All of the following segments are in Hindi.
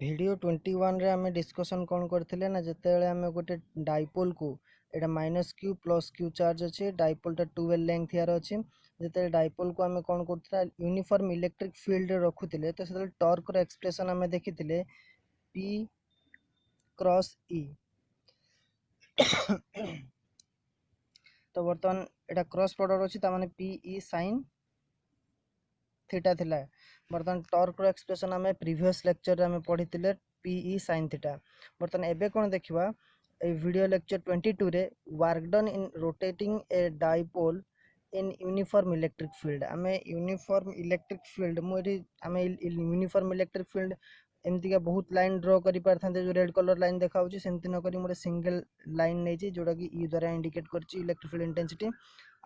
वीडियो 21 रे आमे डिस्कशन कौन करथिले ना जेतेबेले आमे गोटे डाइपोल को एटा -q + q चार्ज अछि डाइपोल टा 12 लेंथ यार अछि जेते डाइपोल को आमे कौन करथिला यूनिफॉर्म इलेक्ट्रिक फील्ड रे रखुथिले तो सेते टॉर्क रो एक्सप्रेशन आमे देखिथिले p क्रॉस e तो वर्तमान एटा क्रॉस प्रोडक्ट अछि त माने p e sin थीटा थिला बर्तमान टॉर्क रो एक्सप्रेशन आमे प्रीवियस लेक्चर रे आमे पढिथिले p e sin थीटा बर्तमान एबे कोन देखिबा ए वीडियो लेक्चर 22 रे work done in rotating a dipole in uniform electric field आमे यूनिफॉर्म इलेक्ट्रिक फील्ड मोरी आमे यूनिफॉर्म इलेक्ट्रिक फील्ड एमती का बहुत लाइन ड्रॉ करि पारथांते जो रेड कलर लाइन देखाउची सेमती न करी मोरे सिंगल लाइन नै छी जोडा कि ई द्वारा इंडिकेट करची इलेक्ट्रिक फील्ड इंटेंसिटी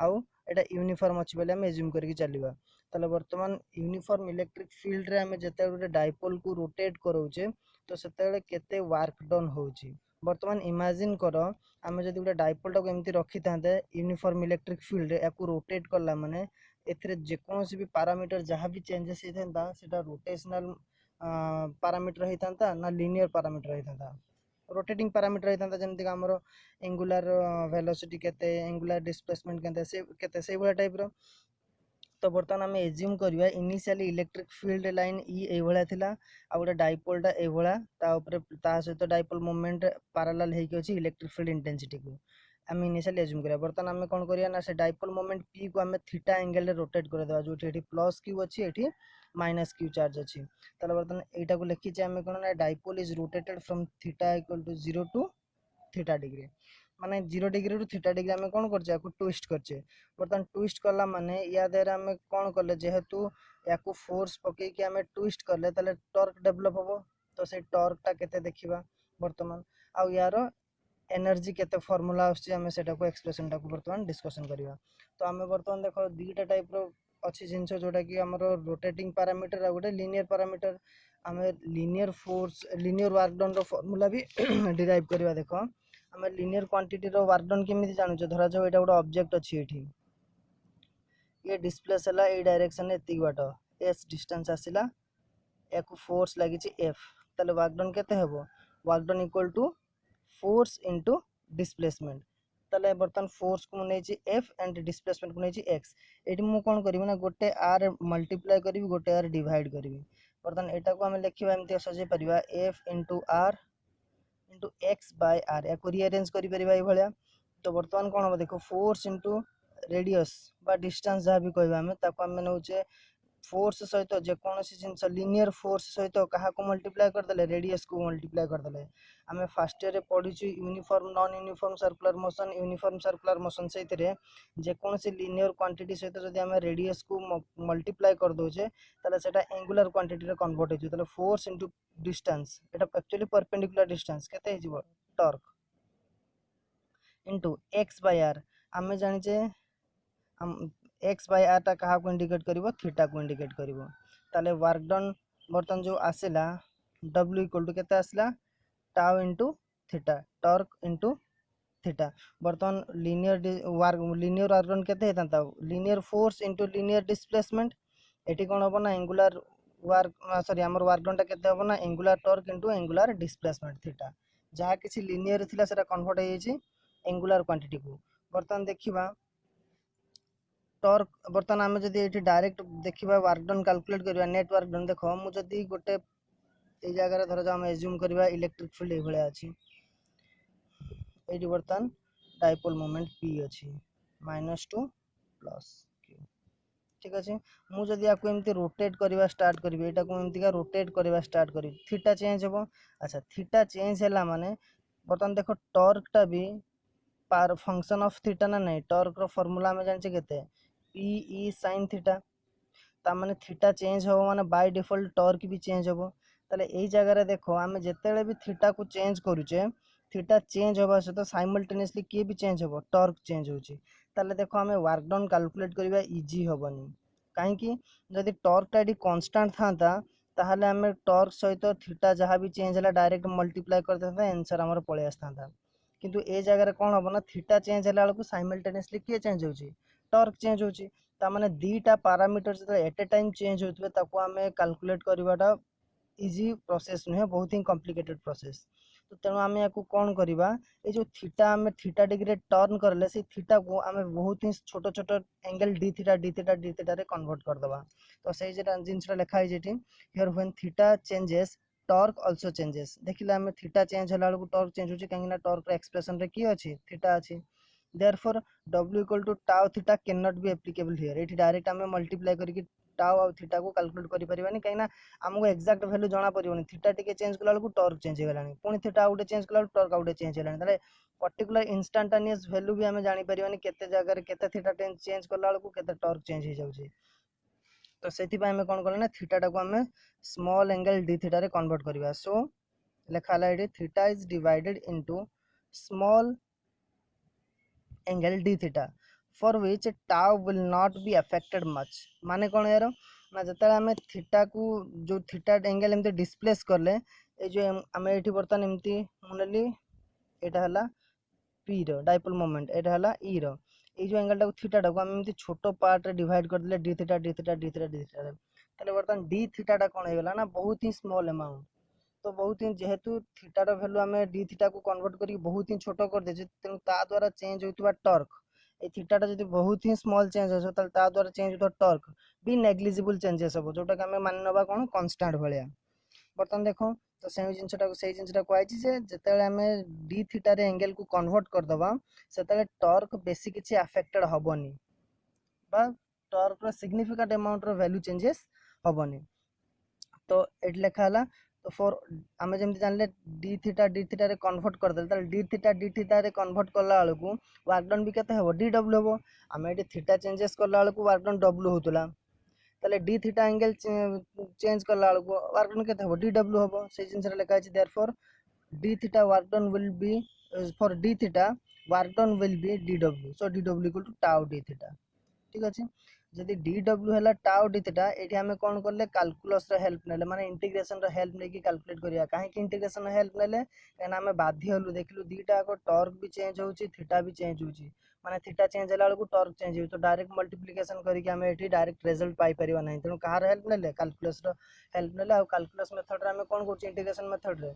आउ एटा यूनिफॉर्म अछि बेले हम एज्यूम करिक चलिबा ताले वर्तमान यूनिफॉर्म इलेक्ट्रिक फील्ड रे आमे जते गोटे डाइपोल को रोटेट करोचे तो सेते केते वर्क डन होची वर्तमान इमेजिन करो आमे जदी गोटे डाइपोल टा को एमती रखि थांते यूनिफॉर्म इलेक्ट्रिक फील्ड रे याकू रोटेट करला माने एथरे जे कोनोसी भी पैरामीटर जहां भी चेंजेस हेथांता सेटा रोटेशनल पैरामीटर हेथांता ना लीनियर पैरामीटर हेथांता रोटेटिंग पैरामीटर हेथांता जेमति का हमरो एंगुलर वेलोसिटी केते एंगुलर डिस्प्लेसमेंट केते से वाला टाइप रो तो बर्तमान आम एज्यूम करवा इनिशियली इलेक्ट्रिक फील्ड लाइन ई ए भलिया थिला आ गोटे डाइपोलटा ए भलिया ता ऊपर ता सहित डाइपोल मूवमेंट पैरेलल हेकी अछि इलेक्ट्रिक फील्ड इंटेंसिटी को आम इनिशियली एज्यूम करवा बर्तमान आम कोन करिया ना से डाइपोल मूवमेंट पी को आम थीटा एंगल रे रोटेट कर देबा जो एठी प्लस क्यू अछि एठी माइनस क्यू चार्ज अछि तले बर्तमान एटा को लिखि जे आम कोन ना dipole is rotated from theta equal to 0 to theta degree माने 0 डिग्री रु थीटा डिग्री आम कोन करछे याकू ट्विस्ट करछे बर्तमान ट्विस्ट करला माने या देर आम कोन करले जेहेतु याकू फोर्स पके कि आम ट्विस्ट करले तले टॉर्क डेवलप होबो तो से टॉर्क ता केते देखिबा वर्तमान आ यार एनर्जी केते फार्मूला आछी आम सेटा को एक्सप्रेशन टा को वर्तमान डिस्कशन करिवा तो आम वर्तमान देखो दुईटा टाइप रो अच्छी जिनस जोटा कि हमरो रोटेटिंग पैरामीटर आ गोटे लीनियर पैरामीटर आम linear force linear work done रो फार्मूला भी डिराइव करवा देखो आम लीनियर क्वांटिटी रो वर्क डन केमिति जानुचे धरा जाओ एटा गोटे ऑब्जेक्ट अछि एठी ये डिस्प्लेस हला ए डायरेक्शन एतिक बाट एस डिस्टेंस आसिला याकू फोर्स लागिछि एफ तले वर्क डन केते हेबो work done equal to force into displacement तले बर्तन फोर्स को नेछि एफ एंड डिस्प्लेसमेंट को नेछि एक्स एठी मु कोन करिवि ना गोटे आर मल्टीप्लाई करिवि गोटे आर डिवाइड करिवि बर्तन एटा को हम लिखिबा एमति सजे परिबा f into r into x by r या को रीअरेंज करि परिबा ए भलिया तो वर्तमान कोन हो देखो फोर्स इंटू रेडियस बा डिस्टेंस जहाँ भी कहबा हमें ताको हम नउचे फोर्स सहित जे कोनोसी जिंस लीनियर फोर्स सहित कहा को मल्टीप्लाई कर देले रेडियस को मल्टीप्लाई कर देले हमें फर्स्ट ईयर रे पढिछु uniform non uniform circular motion सहित रे जे कोनोसी लीनियर क्वांटिटी सहित जदी हमें रेडियस को मल्टीप्लाई कर दोचे तले सेटा एंगुलर क्वांटिटी रे कन्वर्ट हो तले फोर्स इनटू डिस्टेंस एटा एक्चुअली परपेंडिकुलर डिस्टेंस केते हिजबो torque into x by r हमें जानिचे हम एक्स बाय आर टा कहा को इंडिकेट करिवो थीटा को इंडिकेट करिवो ताले वर्क डन बर्तन जो आसिला w इक्वल टू केते आसिला tau into theta torque into theta बर्तन लीनियर वर्क डन केते हेतांता linear force into linear displacement एठी कोन होबो ना एंगुलर वर्क सॉरी हमर वर्क डन टा केते होबो ना angular torque into angular displacement theta जहा किछि लीनियर थिला सेटा कन्वर्ट हो जायछि एंगुलर क्वांटिटी को बर्तन देखिबा टॉर्क बर्तन आम जदि ये डायरेक्ट देखा वर्क डन कैलकुलेट करवा नेट वर्क डन देख मुझे गोटे ये जगह धर जाओ एज्यूम करवा इलेक्ट्रिक फील्ड ये भाया अच्छी ये बर्तमान डाइपोल मोमेंट पी अच्छी -2 प्लस क्यू ठीक अच्छे मुझे या रोटेट करवा स्टार्ट करी यहाँ को एमती रोटेट करवा स्टार्ट करी थीटा चेंज हम अच्छा थीटा चेंज है माने बर्तमान देख टॉर्क टा भी पार फंक्शन ऑफ थीटा ना नहीं टॉर्क रो फार्मूला में जानचे केते पी ई sin थीटा ता माने थीटा चेंज हो माने बाय डिफॉल्ट टॉर्क भी चेंज हो ताले एई जगह रे देखो आमे जेतेले भी थीटा को चेंज करूचे थीटा चेंज होबा सहित साइमल्टेनियसली के भी चेंज होबो टॉर्क चेंज होची ताले देखो आमे वर्क डन कैलकुलेट करबा इजी होबनी काहे कि जदी टॉर्क टा कांस्टेंट थांता ताहले आमे टॉर्क सहित थीटा जहाँ भी चेंज होला डायरेक्ट मल्टीप्लाई कर देता आंसर हमर पळे आस्तांता किंतु ए जगह रे कोन होबो ना थीटा चेंज होला बेलको साइमल्टेनियसली के चेंज होची टॉर्क चेंज होची ता माने दीटा पैरामीटर जब एट ए टाइम चेंज होतबे ताको हमें कैलकुलेट करवाटा इजी प्रोसेस नुहे, बहुत ही कॉम्प्लिकेटेड प्रोसेस। तो तेणु आम या कौन करवा, ये जो थीटा आम थीटा डिग्री टर्न करले से थीटा को आम बहुत ही छोट छोट angle d theta D theta D theta रे कन्वर्ट करदे। तो से जिनसा लिखाई here when theta changes torque also changes. देखिले आम थीटा चेंज होला बेलू टॉर्क चेंज होची, कहीं टॉर्क एक्सप्रेशन रे की अछि थीटा अछि। Therefore w equal to tau theta cannot be applicable here. एठी डायरेक्ट आम मल्टीप्लाई करके टाउ और थीटा को कैलकुलेट करि परिबानी, कहीं आमको एक्जाक्ट वैल्यू जाना पड़िबनी। थीटा टिके चेंज कला बेलू टॉर्क चेंज होगलानी, पुणी थीटा आउटे चेंज कला बेलू टॉर्क आउटे चेंज होगलानी। ताले पर्टिकुलर इंस्टांटेनियस वैल्यू भी आम जानि परिबानी केते जगह रे केते थीटा चेंज कला बेलू केते टॉर्क चेंज हो जाउची। तो सेति पय आम कोन करले ना थीटा टाको आम स्मॉल एंगल डी थीटा रे कन्वर्ट करबा। सो लेखा ला एडी theta is divided into small angle d theta for which tau will not be affected much. माने कौन यार ना जिते आम थीटा को जो थीटा एंगल एमती डिस्प्लेस करले ये जो आम ये बर्तमान एमती मुनेली यहाँ है पी डाइपोल मोमेंट, यहाँ है ई रो ये जो एंगल टाको थीटा टाको आम एमती छोट पार्ट रे डिवाइड कर देले D theta D theta D theta D theta. ताले बर्तमान डी थीटा कौन हो ना बहुत ही स्मॉल अमाउंट। तो बहुत ही जेहेतु थीटार वैल्यू आम डी थीटा को कन्वर्ट करके बहुत ही छोट कर दे, तेणु ता द्वारा चेंज होता टॉर्क ये थीटाटा जब बहुत ही स्मॉल चेंज हो द्वारा चेंज होता टॉर्क भी नेग्लिजिबल चेंजेस हम जोटा कि आम मान ना कौन कन्स्टांट भाया। बर्तमान देख तो से जिनसा कहुई जिते आम डी थीटार एंगल को कन्वर्ट करदे से टॉर्क बेसी किसी अफेक्टेड हेनी बा torque significant amount value changes हेनी। तो ये लिखा तो फॉर आम जमी जानले डी थीटा रे कन्वर्ट करदे डी थीटा रे कन्वर्ट कला बेलू वर्क डन भी केते हेबो डी डब्ल्यू हेबो। आम ये थीटा चेंजेस कला बेलू वर्क डन डब्ल्यू होतला, ताले डी थीटा एंगल चेंज कला बेलू वर्क डन केते हेबो डी डब्ल्यू हेबो। से जिनस लिखा है therefore D theta work done will be for D theta work done will be D W. So D W equal to tau D theta. ठीक अच्छे जदि डी डब्ल्यू है टाउ डी थीटा ये आम कौन कले कैलकुलस हेल्प ने माने इंटीग्रेशन हेल्प नहीं कैलकुलेट करिया। कहीं इंटीग्रेशन हेल्प ने कहीं आम बाध्य हलु देखिलु दीटा आको टॉर्क भी चेंज होची थीटा भी चेंज होची माने थीटा चेंज होला बेलू टॉर्क चेंज हो। तो डायरेक्ट मल्टीप्लिकेशन करके आम ये डायरेक्ट रिजल्ट पाई परिबा नहीं, तेणु कहार हेल्प ने कैलकुलस हेल्प ने। आ कैलकुलस मेथड रे आम कौन कर इंटीग्रेशन मेथड रे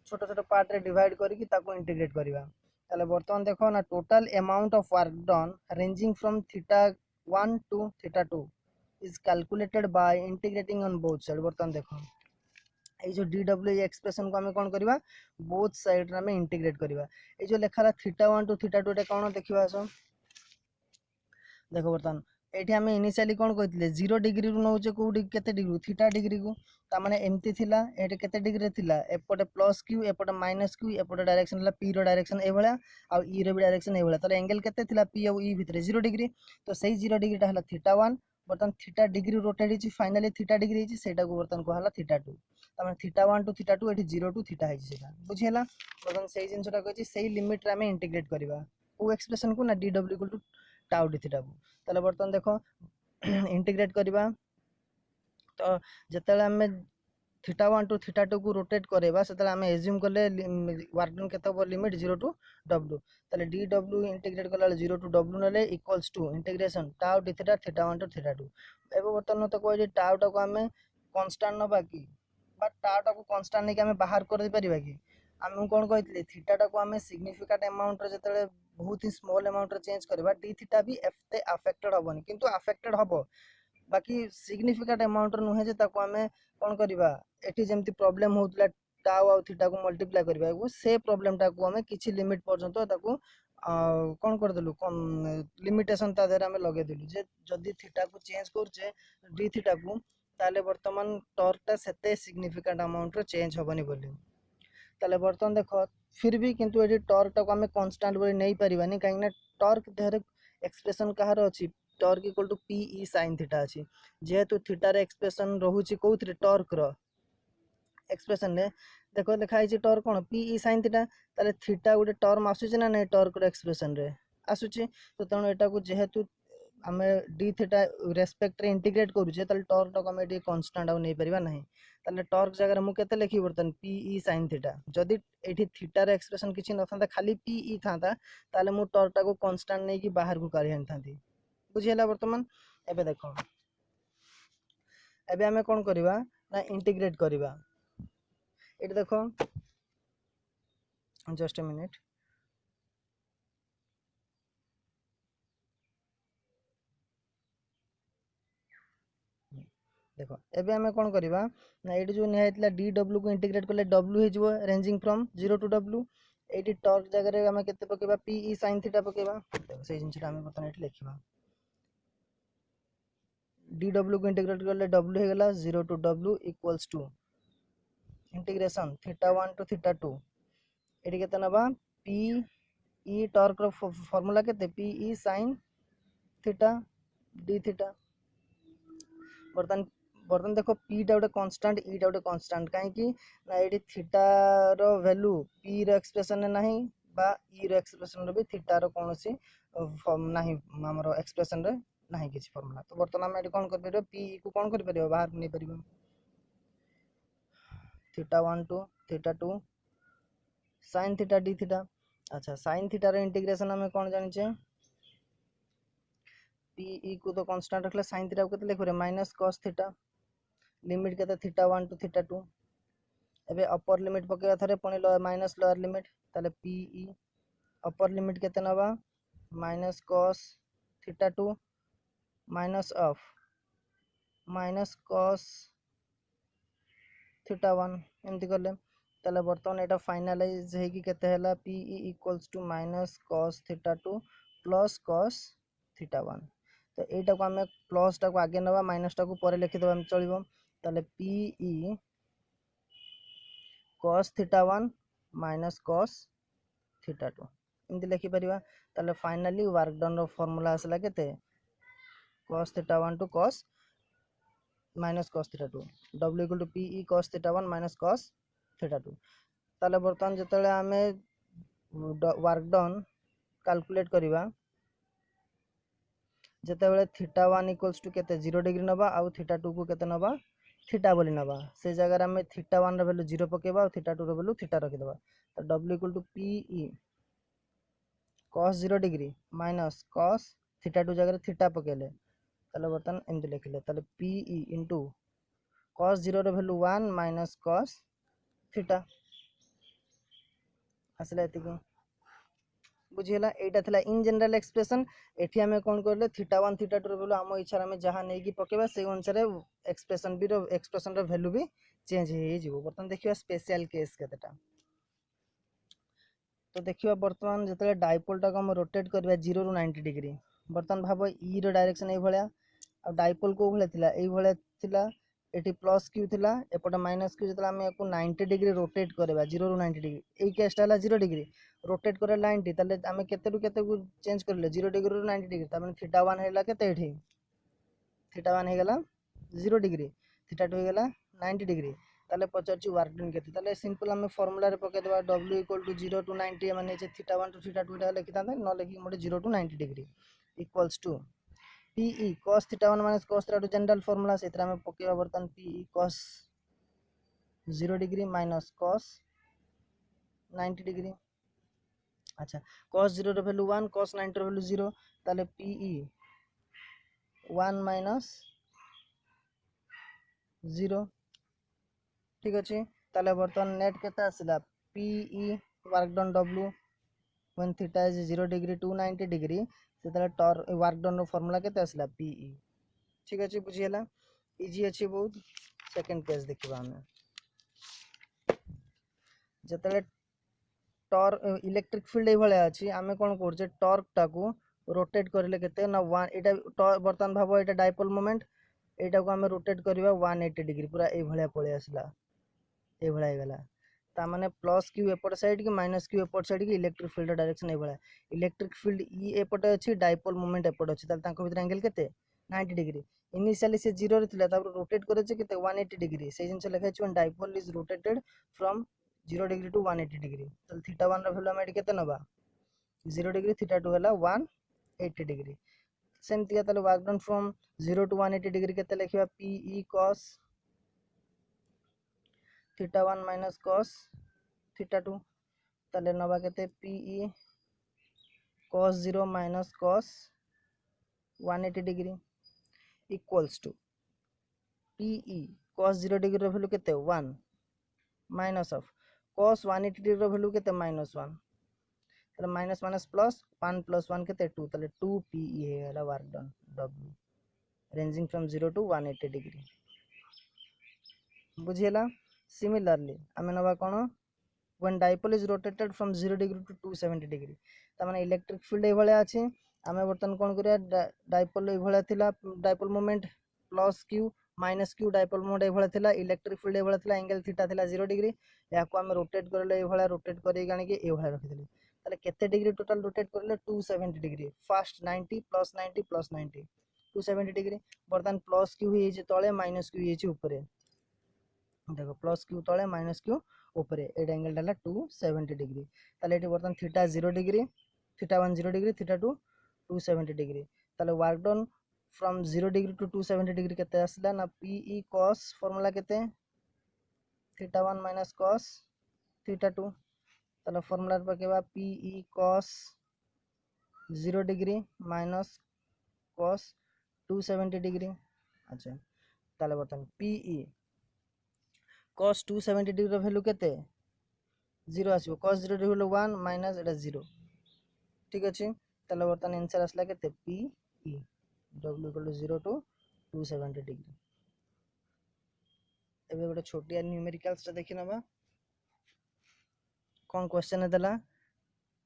छोट छोट पार्ट रे डिवाइड करके ताको इंटीग्रेट करवा। ताले बर्तमान देखो ना total amount of work done ranging from theta 1 to theta 2 is calculated by integrating on both side। बर्तमान देखो ये जो डी डब्ल्यू एक्सप्रेशन को आम कौन करवा बोथ साइड रे आम इंटीग्रेट करवा। ये जो लिखा थीटा 1 to theta 2 कौन देखा आस देखो बर्तमान ये आम इनिशियली कौन कहते 0 डिग्री रु नौचे कौटी केते डिग्री थीटा डिग्री को तामाने एमती थिला एटे केते डिग्री थिला एपटे प्लस क्यू एपटे माइनस क्यू एपटे डायरेक्शन हला पी रो डायरेक्शन ए भला आ ई रो भी डायरेक्शन ए भला। ताले एंगल केते थिला पी और ई भितरे 0 डिग्री। तो सही 0 डिग्री टा हला थीटा 1 बर्तमान थीटा डिग्री रोटेट हिची फाइनली थीटा डिग्री हिची सेटा को बर्तमान को हला थीटा 2 तामाने थीटा 1 टू थीटा 2 एठी 0 टू थीटा हिची सेटा बुझियला। बर्तमान सही जिंसटा कहछि सही लिमिट रे हम इंटीग्रेट करबा ओ एक्सप्रेशन को ना D W equal to tau D theta को। ताले बर्तमान देखो इंटीग्रेट करबा तो जतले आम थीटा 1 टू थीटा 2 को रोटेट करबा सेतले आम एज्यूम करले वर्क डन केते हो लिमिट 0 टू डब्ल्यू। ताले डी डब्ल्यू इंटीग्रेट कला 0 टू डब्ल्यू नले equals to integration tau D theta theta 1 to theta 2। एबे बर्तमान तो कहै जे टाउ टा को आम कांस्टेंट नबा कि बट टाउ टा को कांस्टेंट नै कि आम बाहर कर दे परिबा कि आम कोन कहइतले थीटा टा को आम सिग्निफिकेंट अमाउंट रे जतले बहुत ही स्मॉल अमाउंट रे चेंज करबा डी थीटा भी एते अफेक्टेड होबनी किंतु अफेक्टेड होबो बाकी सिग्निफिकेंट अमाउंट नुहे जे ताको आमे कोन करबा एठी जेमति प्रॉब्लम होतला टाउ आ थीटा को मल्टीप्लाई करबा को से प्रॉब्लम टा को आमे किछि लिमिट पर्यंत ताको कोन कर देलु कम लिमिटेशन ता देर आमे लगे देलु जे जदी थीटा को चेंज करछे डी थीटा को ताले वर्तमान टॉर्क टा सेते सिग्निफिकेंट अमाउंट रे चेंज होबनी बोली। ताले वर्तमान देखो फिर भी किंतु एडी टॉर्क टा को आमे कांस्टेंट बोली नै परिबानी काहे ना टॉर्क देहरे एक्सप्रेशन कहार अछि torque equal to P E sin theta अछि जेहेतु थीटा रे एक्सप्रेशन रहुछि कोउथरे टॉर्क रो एक्सप्रेशन ने देखो लिखा है टॉर्क कोन पी ई sin थीटा ताले थीटा गुटे टर्म आसुछि ना नै टॉर्क रो एक्सप्रेशन रे आसुछि। तो तेणु एटा को जेहेतु आम डी थीटा रेस्पेक्ट रे इंटीग्रेट करूचे ताले टॉर्क टा को आम एटी कांस्टेंट आ नै परिबा नाही। ताले टॉर्क जगह मु केते लिखि बर्तन पी ई sin थीटा जदी एठी थीटा रे एक्सप्रेशन किछि न थांता खाली पी ई थांता ताले मु टॉर्क टा को कांस्टेंट नै कि बाहर को काढि आनथांती बुझियला। वर्तमान एबे देखो एबे आमे कोन करबा ना इंटीग्रेट करबा ये देखो जस्ट ए मिनिट देखो एबे आमे कोन करबा ना एडी जो निहाइतला dw को इंटीग्रेट करले w हे जबो रेंजिंग फ्रॉम 0 टू w एडी टॉर्क जगह रे आमे केते पकेबा p e sin थीटा पकेबा देखो से जिनछटा आमे बतन एठी लिखबा dw को इंटीग्रेट करले w हे गेला 0 to w equals to integration theta 1 to theta 2 एडी केते नबा p e टॉर्क रो फार्मूला केते p e sin theta d theta बर्तन बर्तन देखो पी टा गोटे कांस्टेंट ई टा गोटे कांस्टेंट काहे कि ना AD theta rho value P रो एक्सप्रेशन ने नाही बा ई रो एक्सप्रेशन रो भी थीटा रो कोनोसी नाही हमरो एक्सप्रेशन रे नाही किछ फार्मूला तो बर्तन हम एडी कोन कर परबो पी को कोन कर परबो बाहर नै परबो theta 1 to theta 2 sin theta d theta अच्छा sin थीटा रो इंटीग्रेशन हमें कोन जानि छे पी ई को तो कांस्टेंट रखले sin थीटा को केते लिख रे माइनस cos थीटा लिमिट केते थीटा 1 टू थीटा 2 एबे अपर लिमिट पकेबा थरे पुनी माइनस लोअर लिमिट ताले पी ई अपर लिमिट केते नबा minus cos theta 2 minus of minus cos theta 1 एमती करले ताले बर्तमान एटा फाइनलाइज हे कि केते हला P E equals to minus cos theta 2 plus cos theta 1 तो एटा को हमें प्लस टा को आगे नबा माइनस टा को परे लिखि देबा हम चलिबो ताले P E cos theta 1 minus cos theta 2 इनते लिखि परिबा ताले फाइनली वर्क डन रो फार्मूला आसला केते cos theta 1 to cos minus cos theta 2 w equal to p e cos theta 1 minus cos theta 2 ताले बर्तमान जतले हमें वर्क डन कैलकुलेट करिबा जते बेले थीटा 1 इक्वल्स टू केते 0 डिग्री नबा आ थीटा 2 को केते नबा थीटा बोली नबा से जगह रे हमें थीटा 1 रो वैल्यू 0 पकेबा और थीटा 2 रो वैल्यू थीटा रखि देबा तो w equal to p e cos 0 degree minus cos theta 2 जगह रे थीटा पकेले ताले बर्तन एंड लिखले ताले p e इनटू cos 0 रो वैल्यू 1 माइनस cos थीटा आसले एतिको बुझिला एटा थला इन जनरल एक्सप्रेशन एठी हमें कोन करले थीटा 1 थीटा 2 रो वैल्यू हम इच्छा हमें जहां नै कि पकेबा से अनुसार एक्सप्रेशन रो वैल्यू भी चेंज हे जिवो बर्तन देखिबा स्पेशल केस केतेटा तो देखिबा बर्तमान जतले डाइपोल टा को हम रोटेट करबा 0 रु 90 डिग्री बर्तन भाबो ई रो डायरेक्शन ए भलिया आ डाइपोल को भले थिला ए भले थिला एटी प्लस क्यू थिला एपटे माइनस क्यू जतला हम एको 90 डिग्री रोटेट करबा 0 रु 90 डिग्री ए केसटा हला 0 डिग्री रोटेट करे 90 ताले हम केते रु केते को चेंज करले 0 डिग्री रु 90 डिग्री त माने थीटा 1 हेला केते एठी थीटा 1 हे गेला 0 डिग्री थीटा 2 हे गेला 90 डिग्री ताले पचरची वर्क डन केते ताले सिंपल हम फार्मूला रे पके देबा w इक्वल टू 0 टू 90 माने जे थीटा 1 टू थीटा 2 टा लिखि तांते न लिखि मोटे 0 to 90 degree equals to PE cos theta 1 minus cos theta 2 general formula से इतरा में पकेबा बर्तन PE cos 0 degree minus cos 90 degree अच्छा cos 0 रो वैल्यू 1 cos 90 रो वैल्यू 0 ताले PE 1 माइनस 0 ठीक अछि ताले बर्तन नेट केते आसिला PE work done W when theta is 0 degree to 90 degree से ताले टॉर वर्क डन रो फार्मूला केते आसिला PE ठीक अछि बुझियला इजी अछि बहुत सेकंड केस देखिबा हमें जतले टॉर्क इलेक्ट्रिक फील्ड ए भले अछि हमें कोन करजे टॉर्क टा को रोटेट करले केते ना 1 एटा बर्तन भाबो एटा डाइपोल मोमेंट एटा को हमें रोटेट करबा 180 डिग्री पूरा ए भले पळे आसला ए भले गेला ता माने प्लस क्यू एपट साइड की माइनस क्यू एपट साइड की इलेक्ट्रिक फील्ड डायरेक्शन ए भले इलेक्ट्रिक फील्ड ई एपट अछि डाइपोल मोमेंट एपट अछि ताल तांको भीतर एंगल केते 90 डिग्री इनिशियली से 0 रे थिला तापर रोटेट करे छै केते 180 डिग्री से जिन से लिखै छै dipole is rotated from 0 degree to 180 degree तो थीटा 1 रो वैल्यू हम एड केते नबा 0 डिग्री थीटा 2 हला 180 डिग्री सेम तिया तले work done from 0 to 180 degree केते लिखिबा PE cos theta 1 minus cos theta 2 तले नबा केते PE cos 0 minus cos 180 degree equals to PE cos 0 degree रो वैल्यू केते 1 माइनस ऑफ cos 180 डिग्री रो वैल्यू केते -1 ताले माइनस माइनस प्लस 1 प्लस 1 केते 2 ताले 2 PE हेला work done W ranging from 0 to 180 degree बुझियला। सिमिलरली आमे नबा कोन when dipole is rotated from 0 degree to 270 degree त माने इलेक्ट्रिक फील्ड ए भले अछि आमे बर्तन कोन करिया डाइपोल ए भले थिला dipole moment plus q minus q dipole moment ए भले थिला इलेक्ट्रिक फील्ड ए भले थिला एंगल थीटा थिला 0 डिग्री या को आमे रोटेट करले ए भले रोटेट करी गानी के ए भले रखिथिले ताले केते डिग्री टोटल रोटेट करले 270 degree first 90 plus 90 plus 90 270 degree बर्तन प्लस q हे जे तळे माइनस q हे जे ऊपर देखो प्लस q तळे माइनस q ऊपर एट एंगल डाला 270 डिग्री ताले एटी बर्तन theta 0 degree theta 1 0 degree theta 2 270 degree ताले work done from 0 degree to 270 degree केते आसला ना PE cos फार्मूला केते थीटा 1 माइनस cos थीटा 2 ताले फार्मूला पकेबा PE cos 0 degree minus cos 270 degree अच्छा ताले बर्तन PE cos 270 डिग्री रो वैल्यू केते 0 आसीबो cos 0 डिग्री वैल्यू 1 माइनस एटा 0 ठीक अछि ताले बर्तन आंसर आसला केते PE W equal to 0 to 270 degree एबे गोटे छोटिया न्यूमेरिकल्स देखि नबा कोन क्वेश्चन देला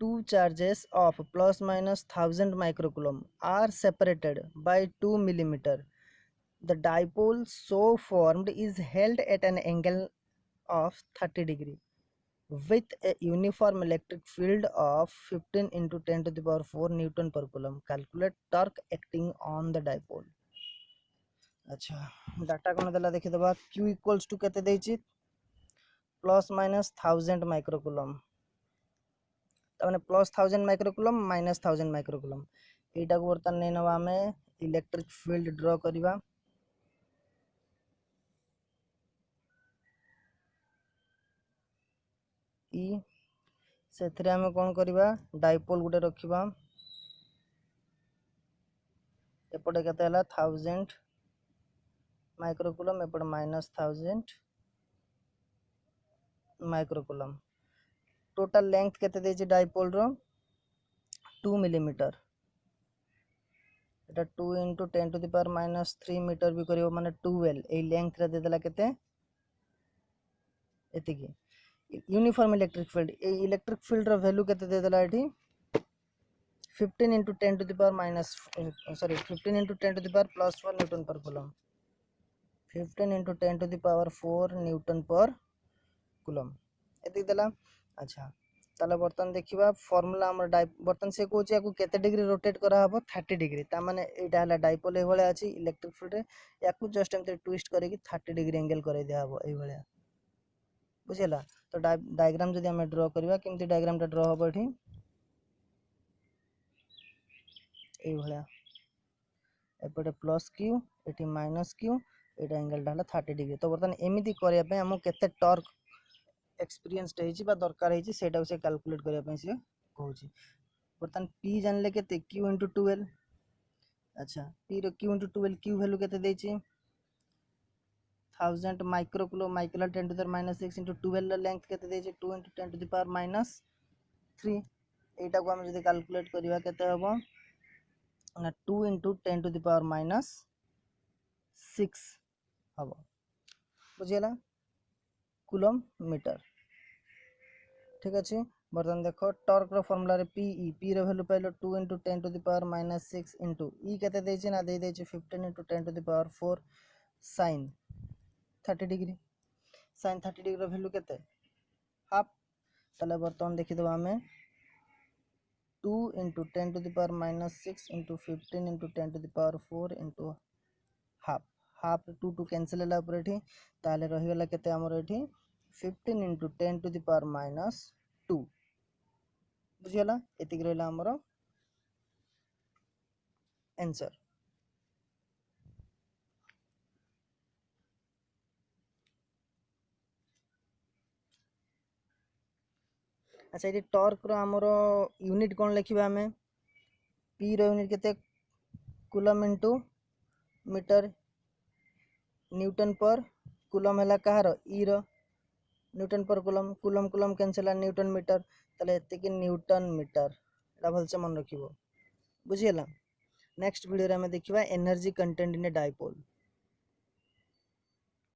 two charges of plus minus 1000 microcoulomb are separated by 2 millimeter. The dipole so formed is held at an angle of 30 degree with a uniform electric field of 15 into 10 to the power 4 Newton per coulomb. Calculate torque acting on the dipole. अच्छा डाटा कोन देला देखि दबा Q इक्वल्स टू केते देछि प्लस माइनस 1000 माइक्रोकूलम तने प्लस 1000 माइक्रोकूलम माइनस 1000 माइक्रोकूलम एटा को बर्तन नै नबा हमें इलेक्ट्रिक फील्ड ड्रा करिबा ई सेथरे हमें कोन करिबा डाइपोल गुटे रखिबा एपटे केते हला 1000 माइक्रोकूलम एपटे माइनस 1000 माइक्रोकूलम टोटल लेंथ केते देछि dipole row 2 millimetre Etah 2 into 10 to the power minus 3 metre भी करियो माने 12 ए लेंथ रे दे देला केते एतिकी यूनिफॉर्म इलेक्ट्रिक फील्ड ए इलेक्ट्रिक फील्ड रो वैल्यू केते दे देला एठी 15 into 10 to the power minus 15 into 10 to the power plus 1 Newton per coulomb 15 into 10 to the power 4 Newton per coulomb एतिक देला अच्छा ताले बर्तन देखिबा फार्मूला हमर बर्तन से कोची याकू केते डिग्री रोटेट करा हबो 30 डिग्री ता माने एटा हला डाइपोल ए भले अछि इलेक्ट्रिक फील्ड रे याकू जस्ट एमते ट्विस्ट करेकी 30 डिग्री एंगल करे दे हबो ए भले बुझिला तो डायग्राम जदी हम ड्रा करबा केमती डायग्राम टा ड्रा हबो एठी ए भले एपटे प्लस q एठी माइनस q एटा एंगल टा हला 30 डिग्री तो बर्तन एमिति करिया पे हम केते टॉर्क एक्सपीरियंस रही बा दरकार रही सेटा से कैलकुलेट करिया पे से कहूची बर्तन p जानले केते q into 12 अच्छा p रो q into 12 q वैल्यू केते देछि 1000 microcoulomb micro 10 to the minus 6 into 12 length केते देछि 2 into 10 to the power minus 3 एटा को हम जदी कैलकुलेट करिवा केते हबो ना 2 into 10 to the power minus 6 हबो बुझियला कूलम मीटर ठीक अछि बर्तन देखो टॉर्क रो फार्मूला रे p row value pilo 2 into 10 to the power minus 6 into e केते देछि ना दे देछि 15 into 10 to the power 4 sin 30 degree sin 30 degree रो वैल्यू केते हाफ तले बर्तन देखि दबा हमें 2 into 10 to the power minus 6 into 15 into 10 to the power 4 into half half 2 2 cancel होला ऊपर एठी ताले रहि गेला केते हमर एठी 15 into 10 to the power minus 2 बुझियला एतिक रहला हमर आंसर अच्छा ये टॉर्क रो हमर यूनिट कोन लिखिबा हमें p रो यूनिट केते coulomb into metre newton per coulomb हला कहार e रो newton per coulomb coulomb coulomb cancel newton metre ताले एतिकी न्यूटन मीटर एटा भलसे मन रखिबो बुझियला। नेक्स्ट वीडियो रे हमें देखिबा energy content in A dipole.